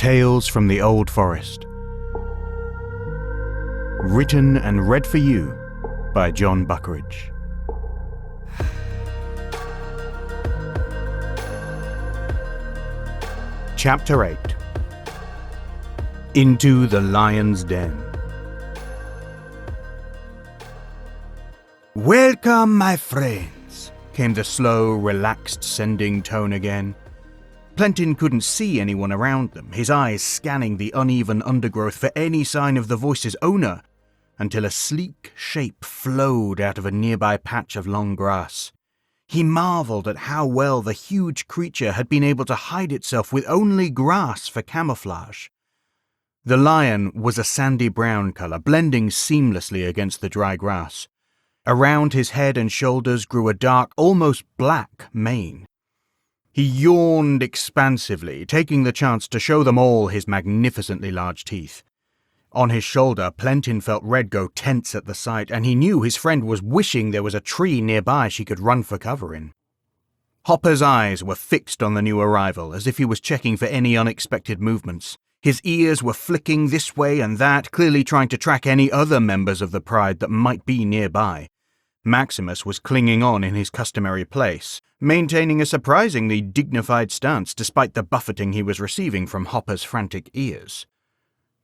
Tales from the Old Forest. Written and read for you by Jon Buckeridge. Chapter 8. Into the Lion's Den. "Welcome, my friends," came the slow, relaxed sending tone again. Plentyn couldn't see anyone around them, his eyes scanning the uneven undergrowth for any sign of the voice's owner, until a sleek shape flowed out of a nearby patch of long grass. He marveled at how well the huge creature had been able to hide itself with only grass for camouflage. The lion was a sandy brown color, blending seamlessly against the dry grass. Around his head and shoulders grew a dark, almost black mane. He yawned expansively, taking the chance to show them all his magnificently large teeth. On his shoulder, Plentyn felt Red go tense at the sight, and he knew his friend was wishing there was a tree nearby she could run for cover in. Hopper's eyes were fixed on the new arrival, as if he was checking for any unexpected movements. His ears were flicking this way and that, clearly trying to track any other members of the pride that might be nearby. Maximus was clinging on in his customary place, maintaining a surprisingly dignified stance despite the buffeting he was receiving from Hopper's frantic ears.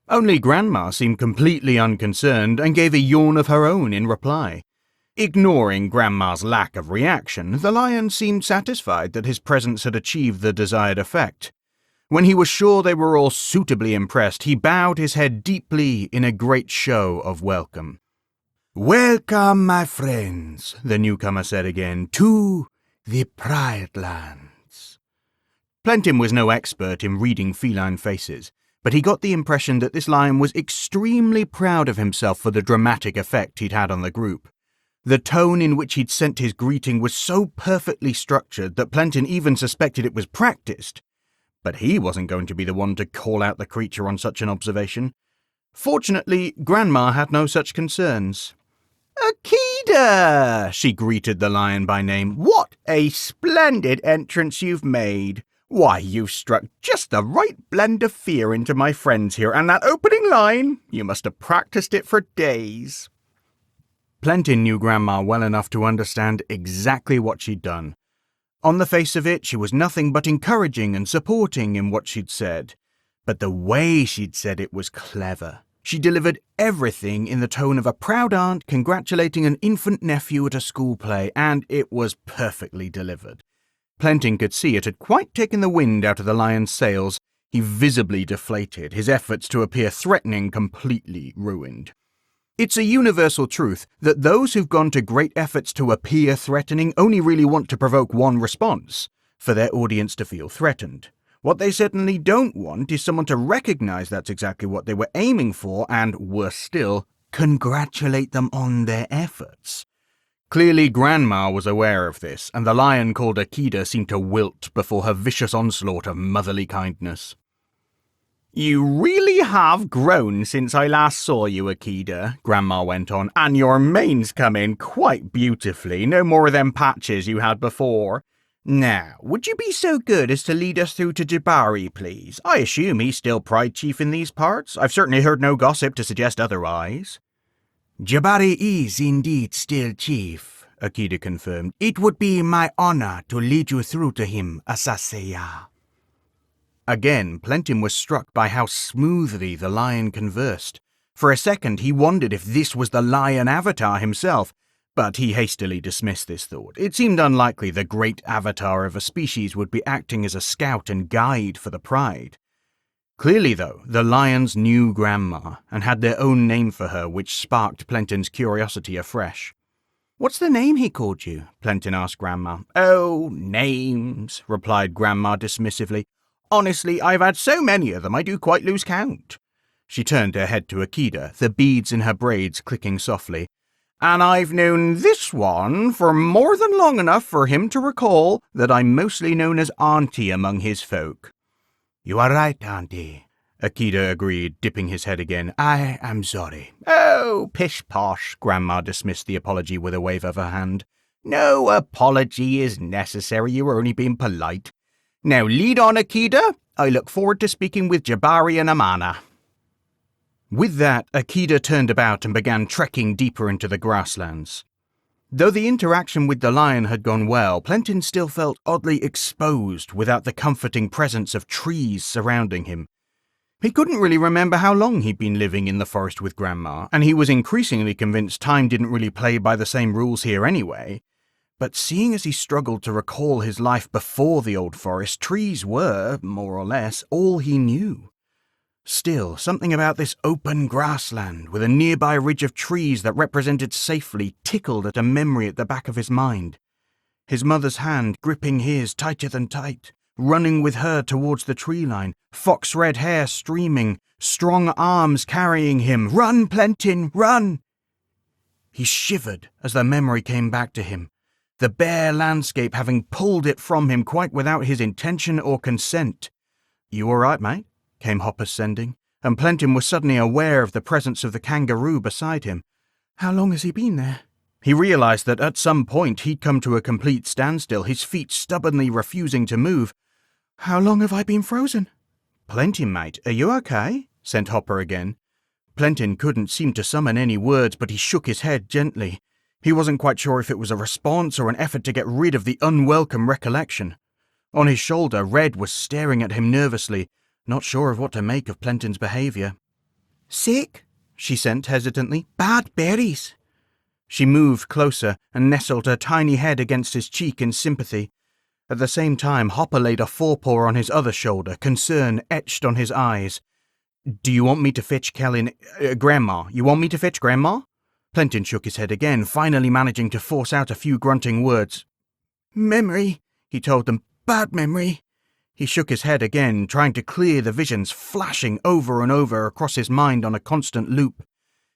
Only Grandma seemed completely unconcerned and gave a yawn of her own in reply. Ignoring Grandma's lack of reaction, the lion seemed satisfied that his presence had achieved the desired effect. When he was sure they were all suitably impressed, he bowed his head deeply in a great show of welcome. "Welcome, my friends," the newcomer said again, "to the Pride Lands." Plentyn was no expert in reading feline faces, but he got the impression that this lion was extremely proud of himself for the dramatic effect he'd had on the group. The tone in which he'd sent his greeting was so perfectly structured that Plentyn even suspected it was practiced. But he wasn't going to be the one to call out the creature on such an observation. Fortunately, Grandma had no such concerns. "Akida!" she greeted the lion by name. "What a splendid entrance you've made! Why, you've struck just the right blend of fear into my friends here, and that opening line, you must have practiced it for days." Plentyn knew Grandma well enough to understand exactly what she'd done. On the face of it, she was nothing but encouraging and supporting in what she'd said. But the way she'd said it was clever. She delivered everything in the tone of a proud aunt congratulating an infant nephew at a school play, and it was perfectly delivered. Plentyn could see it had quite taken the wind out of the lion's sails. He visibly deflated, his efforts to appear threatening completely ruined. It's a universal truth that those who've gone to great efforts to appear threatening only really want to provoke one response, for their audience to feel threatened. What they certainly don't want is someone to recognize that's exactly what they were aiming for and, worse still, congratulate them on their efforts. Clearly Grandma was aware of this, and the lion called Akida seemed to wilt before her vicious onslaught of motherly kindness. "You really have grown since I last saw you, Akida," Grandma went on, "and your mane's come in quite beautifully, no more of them patches you had before. Now, would you be so good as to lead us through to Jabari, please? I assume he's still Pride Chief in these parts. I've certainly heard no gossip to suggest otherwise." "Jabari is indeed still Chief," Akida confirmed. "It would be my honor to lead you through to him, Asaseya." Again, Plentyn was struck by how smoothly the lion conversed. For a second, he wondered if this was the lion avatar himself, but he hastily dismissed this thought. It seemed unlikely the great avatar of a species would be acting as a scout and guide for the pride. Clearly, though, the lions knew Grandma and had their own name for her, which sparked Plentyn's curiosity afresh. "What's the name he called you?" Plentyn asked Grandma. "Oh, names," replied Grandma dismissively. "Honestly, I've had so many of them I do quite lose count." She turned her head to Akida, the beads in her braids clicking softly. "And I've known this one for more than long enough for him to recall that I'm mostly known as Auntie among his folk." "You are right, Auntie," Akida agreed, dipping his head again. "I am sorry." "Oh, pish-posh," Grandma dismissed the apology with a wave of her hand. "No apology is necessary, you were only being polite. Now lead on, Akida. I look forward to speaking with Jabari and Amana." With that, Akida turned about and began trekking deeper into the grasslands. Though the interaction with the lion had gone well, Plentyn still felt oddly exposed without the comforting presence of trees surrounding him. He couldn't really remember how long he'd been living in the forest with Grandma, and he was increasingly convinced time didn't really play by the same rules here anyway. But seeing as he struggled to recall his life before the old forest, trees were, more or less, all he knew. Still, something about this open grassland, with a nearby ridge of trees that represented safely, tickled at a memory at the back of his mind. His mother's hand gripping his tighter than tight, running with her towards the tree line, fox-red hair streaming, strong arms carrying him. "Run, Plentyn, run!" He shivered as the memory came back to him, the bare landscape having pulled it from him quite without his intention or consent. "You all right, mate?" came Hopper's sending, and Plentyn was suddenly aware of the presence of the kangaroo beside him. How long has he been there? He realized that at some point he'd come to a complete standstill, his feet stubbornly refusing to move. "How long have I been frozen?" "Plentyn, mate, are you okay?" sent Hopper again. Plentyn couldn't seem to summon any words, but he shook his head gently. He wasn't quite sure if it was a response or an effort to get rid of the unwelcome recollection. On his shoulder, Red was staring at him nervously, not sure of what to make of Plentyn's behaviour. "Sick?" she sent hesitantly. "Bad berries." She moved closer and nestled her tiny head against his cheek in sympathy. At the same time, Hopper laid a forepaw on his other shoulder, concern etched on his eyes. "Do you want me to fetch Grandma? You want me to fetch Grandma?" Plentyn shook his head again, finally managing to force out a few grunting words. "Memory," he told them. "Bad memory." He shook his head again, trying to clear the visions flashing over and over across his mind on a constant loop.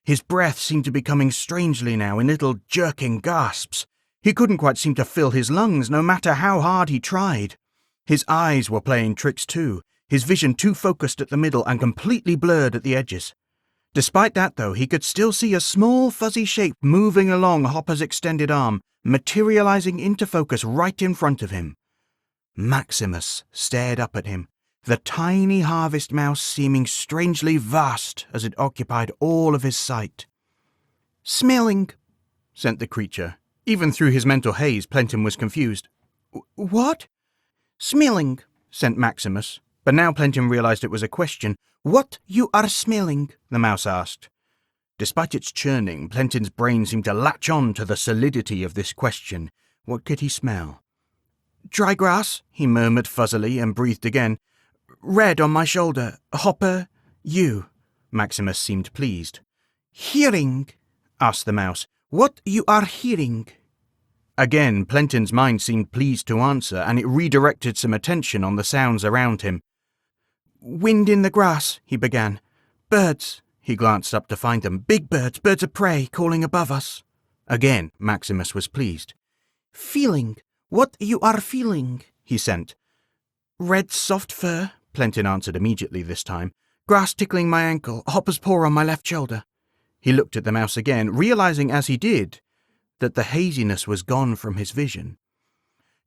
His breath seemed to be coming strangely now in little jerking gasps. He couldn't quite seem to fill his lungs, no matter how hard he tried. His eyes were playing tricks too, his vision too focused at the middle and completely blurred at the edges. Despite that, though, he could still see a small fuzzy shape moving along Hopper's extended arm, materializing into focus right in front of him. Maximus stared up at him, the tiny harvest mouse seeming strangely vast as it occupied all of his sight. "Smelling," sent the creature. Even through his mental haze, Plentyn was confused. "What?" "Smelling," sent Maximus, but now Plentyn realized it was a question. "What you are smelling?" the mouse asked. Despite its churning, Plentyn's brain seemed to latch on to the solidity of this question. What could he smell? "Dry grass," he murmured fuzzily and breathed again. "Red on my shoulder. Hopper, you." Maximus seemed pleased. "Hearing?" asked the mouse. "What you are hearing?" Again, Plentyn's mind seemed pleased to answer, and it redirected some attention on the sounds around him. "Wind in the grass," he began. "Birds." He glanced up to find them. "Big birds, birds of prey, calling above us." Again, Maximus was pleased. "Feeling. What you are feeling?" he sent. "Red soft fur," Plentyn answered immediately this time. "Grass tickling my ankle, Hopper's paw on my left shoulder." He looked at the mouse again, realizing as he did that the haziness was gone from his vision.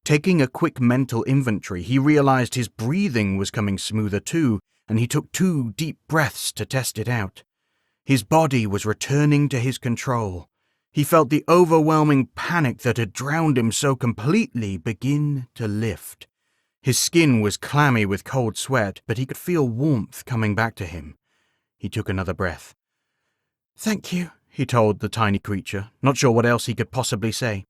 Taking a quick mental inventory, he realized his breathing was coming smoother too, and he took 2 deep breaths to test it out. His body was returning to his control. He felt the overwhelming panic that had drowned him so completely begin to lift. His skin was clammy with cold sweat, but he could feel warmth coming back to him. He took another breath. "Thank you," he told the tiny creature, not sure what else he could possibly say.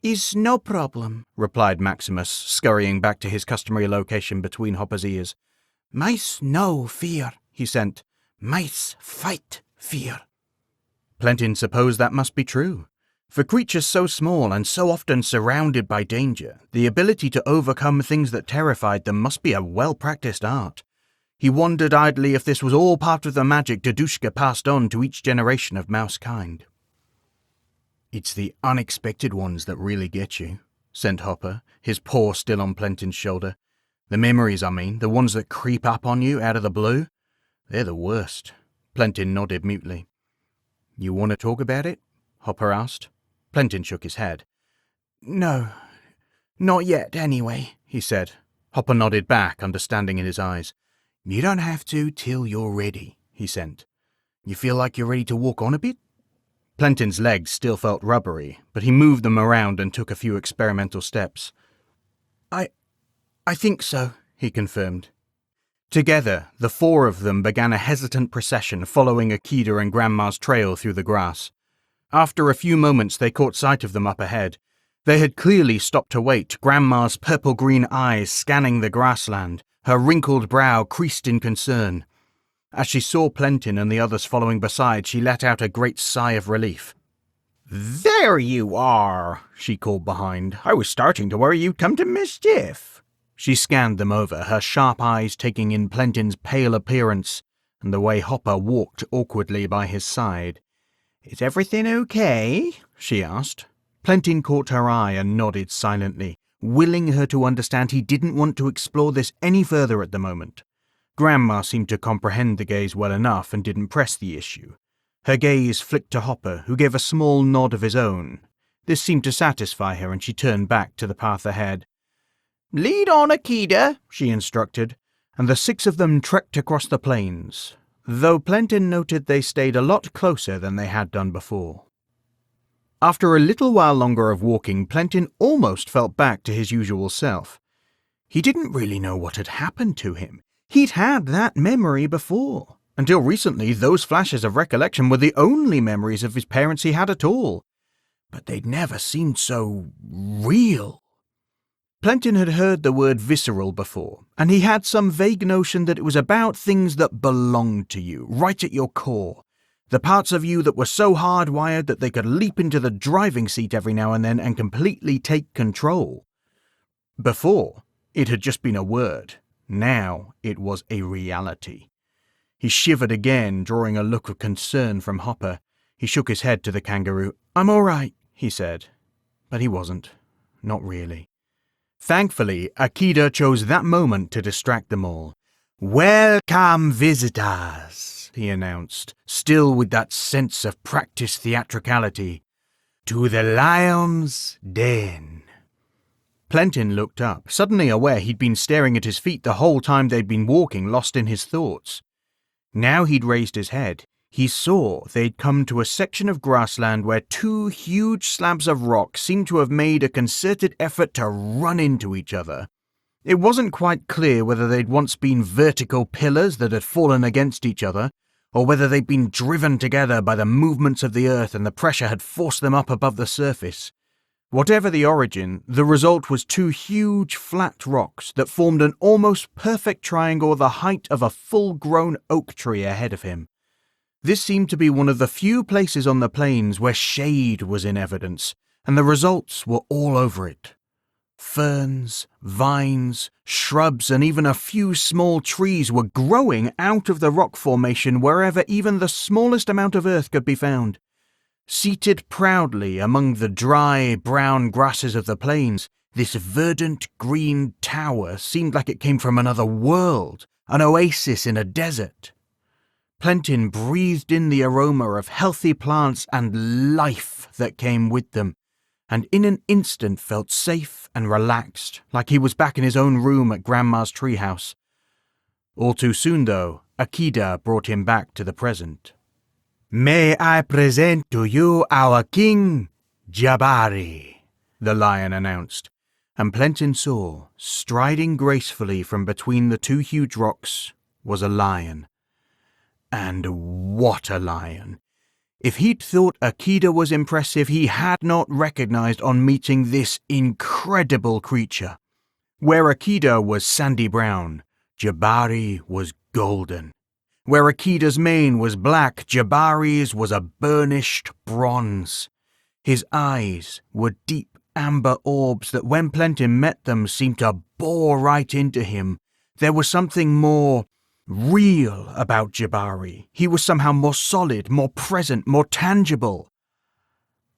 "Is no problem," replied Maximus, scurrying back to his customary location between Hopper's ears. "Mice no fear," he sent. "Mice fight fear." Plentyn supposed that must be true. For creatures so small and so often surrounded by danger, the ability to overcome things that terrified them must be a well-practiced art. He wondered idly if this was all part of the magic Dadushka passed on to each generation of mouse kind. "It's the unexpected ones that really get you," sent Hopper, his paw still on Plentyn's shoulder. "The memories, I mean, the ones that creep up on you out of the blue. They're the worst." Plentyn nodded mutely. "You want to talk about it?" Hopper asked. Plentyn shook his head. "No, not yet, anyway," he said. Hopper nodded back, understanding in his eyes. You don't have to till you're ready, he sent. You feel like you're ready to walk on a bit? Plentyn's legs still felt rubbery, but he moved them around and took a few experimental steps. I think so, he confirmed. Together, the four of them began a hesitant procession following Akida and Grandma's trail through the grass. After a few moments, they caught sight of them up ahead. They had clearly stopped to wait, Grandma's purple-green eyes scanning the grassland, her wrinkled brow creased in concern. As she saw Plentyn and the others following beside, she let out a great sigh of relief. There you are, she called behind. I was starting to worry you'd come to mischief. She scanned them over, her sharp eyes taking in Plentyn's pale appearance and the way Hopper walked awkwardly by his side. Is everything okay? She asked. Plentyn caught her eye and nodded silently, willing her to understand he didn't want to explore this any further at the moment. Grandma seemed to comprehend the gaze well enough and didn't press the issue. Her gaze flicked to Hopper, who gave a small nod of his own. This seemed to satisfy her, and she turned back to the path ahead. Lead on, Akida, she instructed, and the six of them trekked across the plains, though Plentyn noted they stayed a lot closer than they had done before. After a little while longer of walking, Plentyn almost felt back to his usual self. He didn't really know what had happened to him. He'd had that memory before. Until recently, those flashes of recollection were the only memories of his parents he had at all. But they'd never seemed so real. Plentyn had heard the word visceral before, and he had some vague notion that it was about things that belonged to you, right at your core. The parts of you that were so hardwired that they could leap into the driving seat every now and then and completely take control. Before, it had just been a word. Now it was a reality. He shivered again, drawing a look of concern from Hopper. He shook his head to the kangaroo. I'm all right, he said. But he wasn't. Not really. Thankfully, Akida chose that moment to distract them all. Welcome, visitors, he announced, still with that sense of practiced theatricality, to the lion's den. Plentyn looked up, suddenly aware he'd been staring at his feet the whole time they'd been walking, lost in his thoughts. Now he'd raised his head. He saw they'd come to a section of grassland where two huge slabs of rock seemed to have made a concerted effort to run into each other. It wasn't quite clear whether they'd once been vertical pillars that had fallen against each other, or whether they'd been driven together by the movements of the earth and the pressure had forced them up above the surface. Whatever the origin, the result was two huge flat rocks that formed an almost perfect triangle the height of a full-grown oak tree ahead of him. This seemed to be one of the few places on the plains where shade was in evidence, and the results were all over it. Ferns, vines, shrubs, and even a few small trees were growing out of the rock formation wherever even the smallest amount of earth could be found. Seated proudly among the dry, brown grasses of the plains, this verdant green tower seemed like it came from another world, an oasis in a desert. Plentyn breathed in the aroma of healthy plants and life that came with them, and in an instant felt safe and relaxed, like he was back in his own room at Grandma's treehouse. All too soon, though, Akida brought him back to the present. May I present to you our king, Jabari, the lion announced, and Plentyn saw, striding gracefully from between the two huge rocks, was a lion. And what a lion! If he'd thought Akida was impressive, he had not recognized on meeting this incredible creature. Where Akida was sandy brown, Jabari was golden. Where Akida's mane was black, Jabari's was a burnished bronze. His eyes were deep amber orbs that when Plentyn met them seemed to bore right into him. There was something more real about Jabari. He was somehow more solid, more present, more tangible.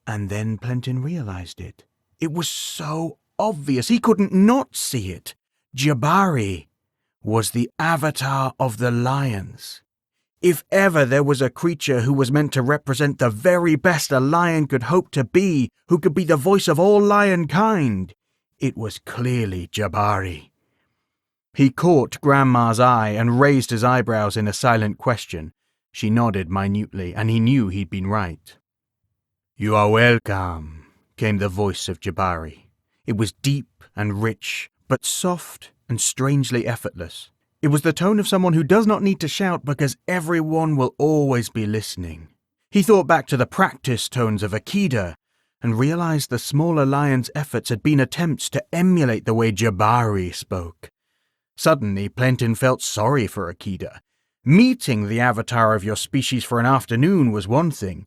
And then Plentyn realized it. It was so obvious. He couldn't not see it. Jabari was the avatar of the lions. If ever there was a creature who was meant to represent the very best a lion could hope to be, who could be the voice of all lion kind, it was clearly Jabari. He caught Grandma's eye and raised his eyebrows in a silent question. She nodded minutely, and he knew he'd been right. "You are welcome," came the voice of Jabari. It was deep and rich, but soft and strangely effortless. It was the tone of someone who does not need to shout because everyone will always be listening. He thought back to the practice tones of Akida and realized the smaller lion's efforts had been attempts to emulate the way Jabari spoke. Suddenly, Plentyn felt sorry for Akida. Meeting the avatar of your species for an afternoon was one thing,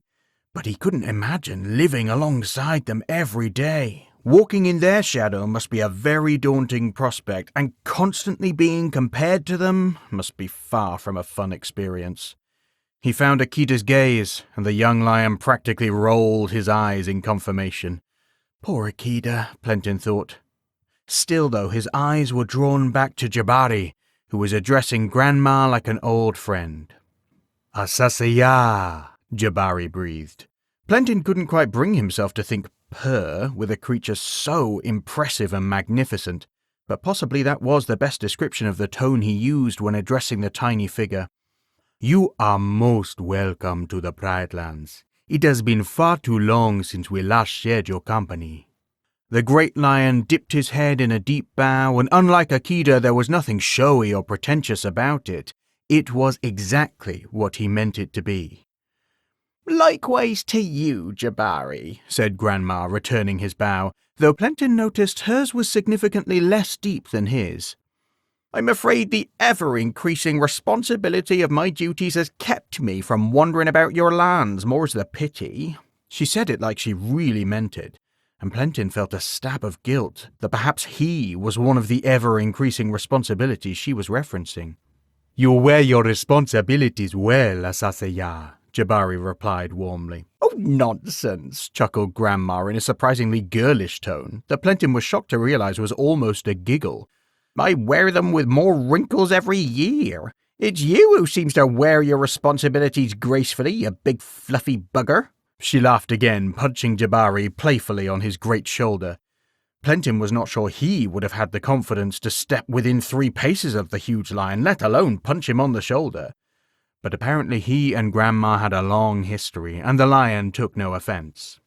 but he couldn't imagine living alongside them every day. Walking in their shadow must be a very daunting prospect, and constantly being compared to them must be far from a fun experience. He found Akida's gaze, and the young lion practically rolled his eyes in confirmation. Poor Akida, Plentyn thought. Still, though, his eyes were drawn back to Jabari, who was addressing Grandma like an old friend. "Asasaya," Jabari breathed. Plentyn couldn't quite bring himself to think purr with a creature so impressive and magnificent, but possibly that was the best description of the tone he used when addressing the tiny figure. "You are most welcome to the Brightlands. It has been far too long since we last shared your company." The great lion dipped his head in a deep bow, and unlike Akida, there was nothing showy or pretentious about it. It was exactly what he meant it to be. "Likewise to you, Jabari," said Grandma, returning his bow, though Plentyn noticed hers was significantly less deep than his. "I'm afraid the ever-increasing responsibility of my duties has kept me from wandering about your lands, more's the pity." She said it like she really meant it, and Plentyn felt a stab of guilt that perhaps he was one of the ever-increasing responsibilities she was referencing. "You wear your responsibilities well, Asasaya," Jabari replied warmly. "Oh, nonsense," chuckled Grandma in a surprisingly girlish tone that Plentyn was shocked to realize was almost a giggle. "I wear them with more wrinkles every year. It's you who seems to wear your responsibilities gracefully, you big fluffy bugger." She laughed again, punching Jabari playfully on his great shoulder. Plentyn was not sure he would have had the confidence to step within 3 paces of the huge lion, let alone punch him on the shoulder. But apparently he and Grandma had a long history, and the lion took no offense.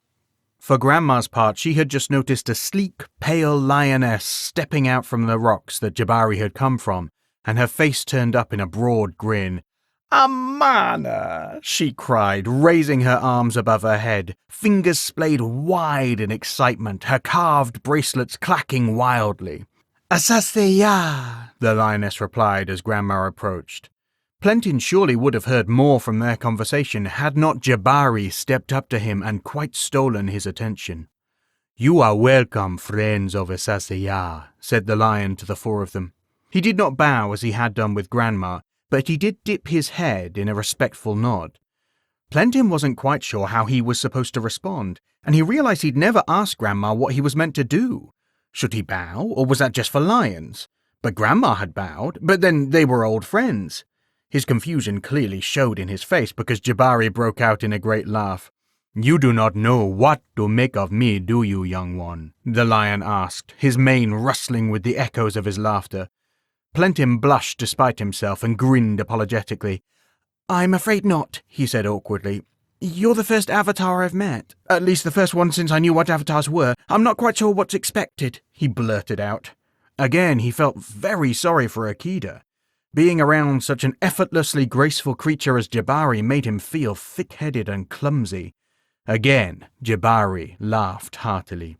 For Grandma's part, she had just noticed a sleek, pale lioness stepping out from the rocks that Jabari had come from, and her face turned up in a broad grin. "Amana!" she cried, raising her arms above her head, fingers splayed wide in excitement, her carved bracelets clacking wildly. "Asasaya!" the lioness replied as Grandma approached. Plentyn surely would have heard more from their conversation had not Jabari stepped up to him and quite stolen his attention. "You are welcome, friends of Asasaya," said the lion to the 4 of them. He did not bow as he had done with Grandma, but he did dip his head in a respectful nod. Plentyn wasn't quite sure how he was supposed to respond, and he realized he'd never asked Grandma what he was meant to do. Should he bow, or was that just for lions? But Grandma had bowed, but then they were old friends. His confusion clearly showed in his face because Jabari broke out in a great laugh. "You do not know what to make of me, do you, young one?" the lion asked, his mane rustling with the echoes of his laughter. Plentyn blushed despite himself and grinned apologetically. "I'm afraid not," he said awkwardly. "You're the first avatar I've met. At least the first one since I knew what avatars were. I'm not quite sure what's expected," he blurted out. Again, he felt very sorry for Akida. Being around such an effortlessly graceful creature as Jabari made him feel thick-headed and clumsy. Again, Jabari laughed heartily.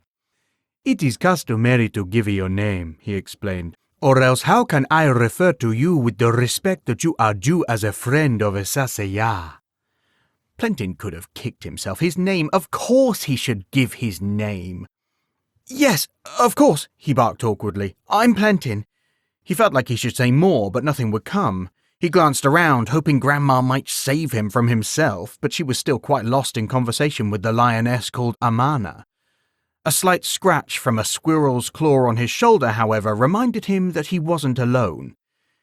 "It is customary to give you a name," he explained. "Or else how can I refer to you with the respect that you are due as a friend of Asasaya?" Plentyn could have kicked himself. His name, of course he should give his name. "Yes, of course," he barked awkwardly. "I'm Plentyn." He felt like he should say more, but nothing would come. He glanced around, hoping Grandma might save him from himself, but she was still quite lost in conversation with the lioness called Amana. A slight scratch from a squirrel's claw on his shoulder, however, reminded him that he wasn't alone.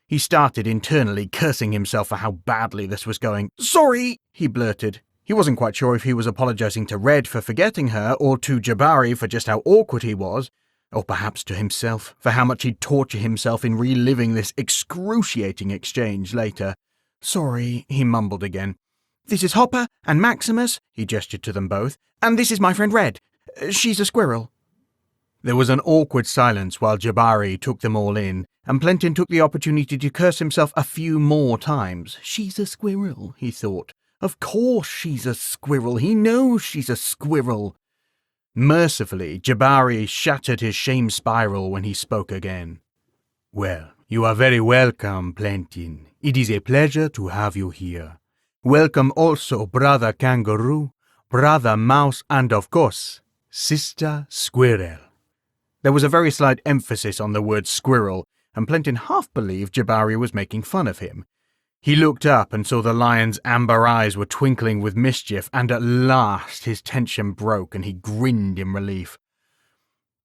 He started internally cursing himself for how badly this was going. "Sorry," he blurted. He wasn't quite sure if he was apologizing to Red for forgetting her, or to Jabari for just how awkward he was. Or perhaps to himself, for how much he'd torture himself in reliving this excruciating exchange later. "Sorry," he mumbled again. "This is Hopper and Maximus," he gestured to them both, "and this is my friend Red. She's a squirrel." There was an awkward silence while Jabari took them all in, and Plentyn took the opportunity to curse himself a few more times. "She's a squirrel," he thought. "Of course she's a squirrel. He knows she's a squirrel." Mercifully, Jabari shattered his shame spiral when he spoke again. "Well, you are very welcome, Plentyn. It is a pleasure to have you here. Welcome also, Brother Kangaroo, Brother Mouse, and of course, Sister Squirrel." There was a very slight emphasis on the word squirrel, and Plentyn half believed Jabari was making fun of him. He looked up and saw the lion's amber eyes were twinkling with mischief, and at last his tension broke and he grinned in relief.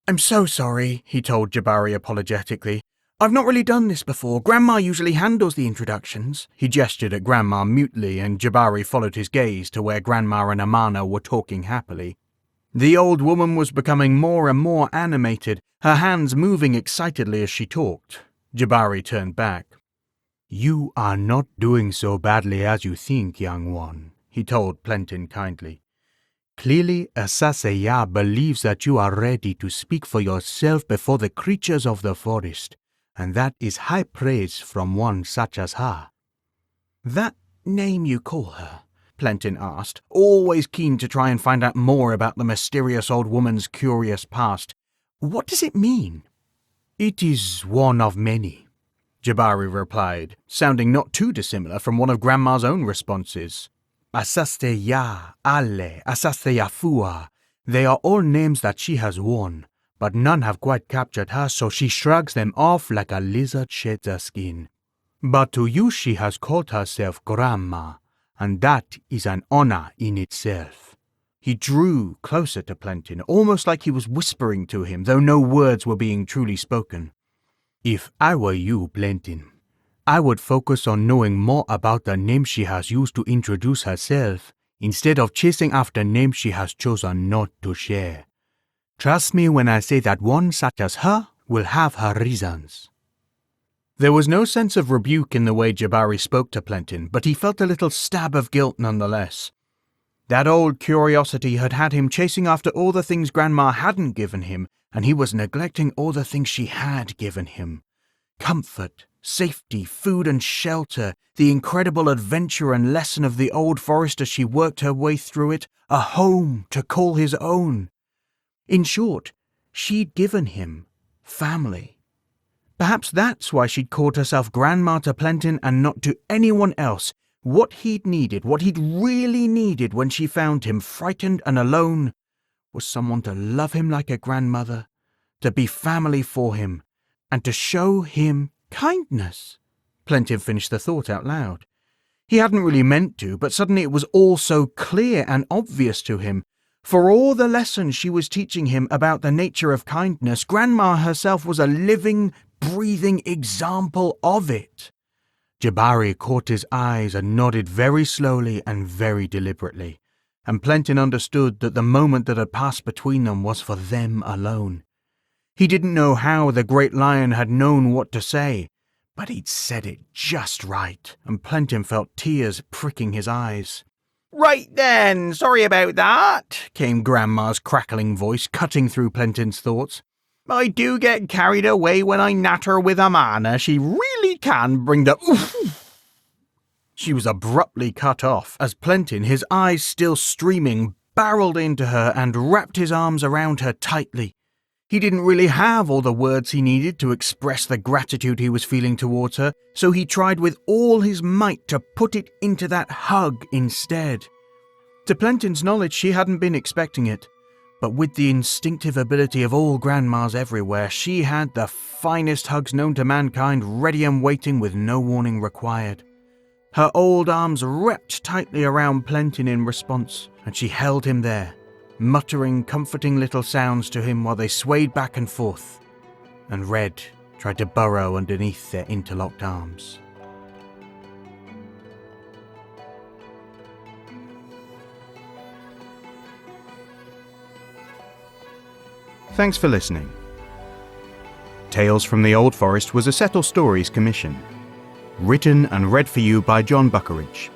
"I'm so sorry," he told Jabari apologetically. "I've not really done this before. Grandma usually handles the introductions." He gestured at Grandma mutely, and Jabari followed his gaze to where Grandma and Amana were talking happily. The old woman was becoming more and more animated, her hands moving excitedly as she talked. Jabari turned back. "You are not doing so badly as you think, young one," he told Plentyn kindly. "Clearly, Asaseya believes that you are ready to speak for yourself before the creatures of the forest, and that is high praise from one such as her." "That name you call her?" Plentyn asked, always keen to try and find out more about the mysterious old woman's curious past. "What does it mean?" "It is one of many," Jabari replied, sounding not too dissimilar from one of Grandma's own responses. "Asasteya, Ale, Asasteyafua, they are all names that she has worn, but none have quite captured her, so she shrugs them off like a lizard sheds her skin. But to you she has called herself Grandma, and that is an honor in itself." He drew closer to Plentyn, almost like he was whispering to him, though no words were being truly spoken. "If I were you, Plentyn, I would focus on knowing more about the name she has used to introduce herself, instead of chasing after names she has chosen not to share. Trust me when I say that one such as her will have her reasons." There was no sense of rebuke in the way Jabari spoke to Plentyn, but he felt a little stab of guilt nonetheless. That old curiosity had had him chasing after all the things Grandma hadn't given him, and he was neglecting all the things she had given him. Comfort, safety, food and shelter, the incredible adventure and lesson of the old forest as she worked her way through it, a home to call his own. In short, she'd given him family. Perhaps that's why she'd called herself Grandma to Plentyn and not to anyone else. What he'd needed, what he'd really needed when she found him frightened and alone, was someone to love him like a grandmother, to be family for him, and to show him kindness. Plentyn finished the thought out loud. He hadn't really meant to, but suddenly it was all so clear and obvious to him. For all the lessons she was teaching him about the nature of kindness, Grandma herself was a living, breathing example of it. Jabari caught his eyes and nodded very slowly and very deliberately, and Plentyn understood that the moment that had passed between them was for them alone. He didn't know how the great lion had known what to say, but he'd said it just right, and Plentyn felt tears pricking his eyes. "Right then, sorry about that," came Grandma's crackling voice cutting through Plentyn's thoughts. "I do get carried away when I natter with Amana. She really can bring the oof." She was abruptly cut off as Plentyn, his eyes still streaming, barreled into her and wrapped his arms around her tightly. He didn't really have all the words he needed to express the gratitude he was feeling towards her, so he tried with all his might to put it into that hug instead. To Plentyn's knowledge, she hadn't been expecting it. But with the instinctive ability of all grandmas everywhere, she had the finest hugs known to mankind ready and waiting with no warning required. Her old arms wrapped tightly around Plentyn in response, and she held him there, muttering comforting little sounds to him while they swayed back and forth, and Red tried to burrow underneath their interlocked arms. Thanks for listening. Tales from the Old Forest was a Settle Stories commission. Written and read for you by Jon Buckeridge.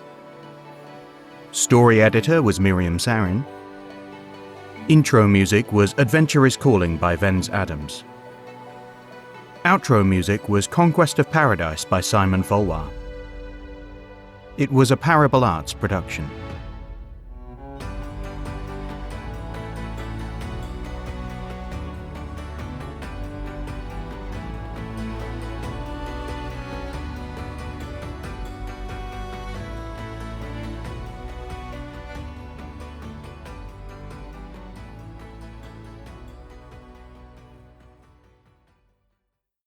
Story editor was Miriam Sarin. Intro music was Adventure is Calling by Vens Adams. Outro music was Conquest of Paradise by Simon Folwar. It was a Parable Arts production.